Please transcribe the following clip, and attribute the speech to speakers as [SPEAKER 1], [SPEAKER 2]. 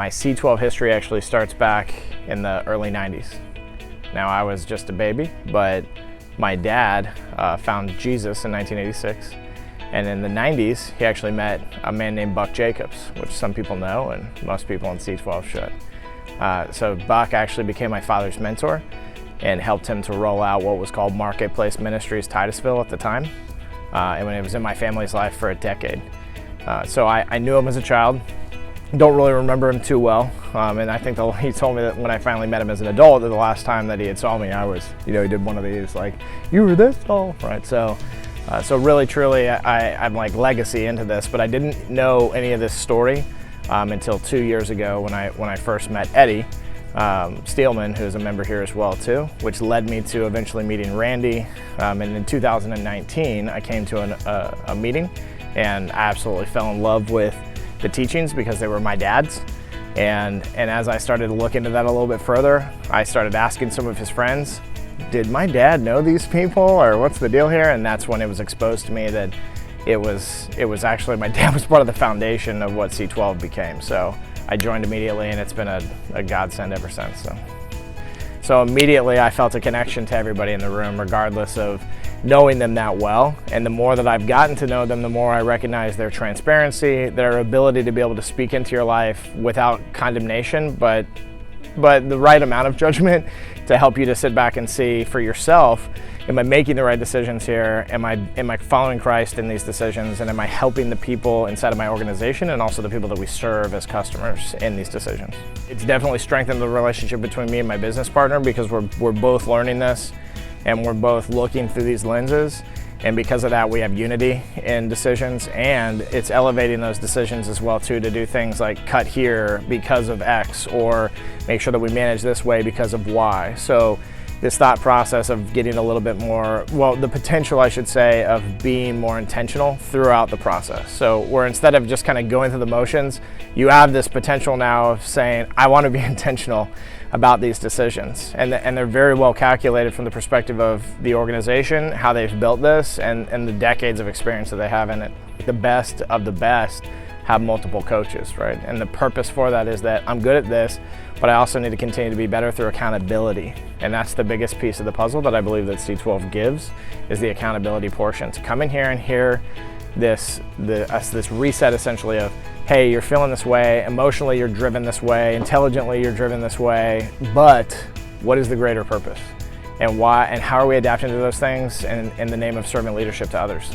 [SPEAKER 1] my C12 history actually starts back in the early 90s. Now, I was just a baby, but my dad found Jesus in 1986. And in the 90s, he actually met a man named Buck Jacobs, which some people know and most people in C12 should. So Buck actually became my father's mentor and helped him to roll out what was called Marketplace Ministries Titusville at the time. And when it was in my family's life for a decade. So I knew him as a child. Don't really remember him too well, and I think he told me that when I finally met him as an adult, that the last time that he had saw me, I was, he did one of these like, "You were this tall," right? So really, truly, I'm like legacy into this, but I didn't know any of this story until 2 years ago when I first met Eddie Steelman, who's a member here as well too, which led me to eventually meeting Randy. And in 2019, I came to a meeting, and I absolutely fell in love with the teachings because they were my dad's. And as I started to look into that a little bit further, I started asking some of his friends, did my dad know these people, or what's the deal here? And that's when it was exposed to me that it was actually, my dad was part of the foundation of what C12 became. So I joined immediately, and it's been a godsend ever since. So immediately I felt a connection to everybody in the room, regardless of knowing them that well. And the more that I've gotten to know them, the more I recognize their transparency, their ability to be able to speak into your life without condemnation, but the right amount of judgment to help you to sit back and see for yourself, am I making the right decisions here? Am I following Christ in these decisions? And am I helping the people inside of my organization and also the people that we serve as customers in these decisions? It's definitely strengthened the relationship between me and my business partner because we're both learning this and we're both looking through these lenses. And because of that, we have unity in decisions, and it's elevating those decisions as well too, to do things like cut here because of X, or make sure that we manage this way because of Y. So this thought process of getting a little bit more, well, the potential, I should say, of being more intentional throughout the process. So where instead of just kind of going through the motions, you have this potential now of saying, I want to be intentional about these decisions. And they're very well calculated from the perspective of the organization, how they've built this, and the decades of experience that they have in it. The best of the best have multiple coaches, right? And the purpose for that is that I'm good at this, but I also need to continue to be better through accountability. And that's the biggest piece of the puzzle that I believe that C12 gives, is the accountability portion. To come in here and hear this reset essentially of, hey, you're feeling this way, emotionally you're driven this way, intelligently you're driven this way, but what is the greater purpose? And why, and how are we adapting to those things in the name of servant leadership to others?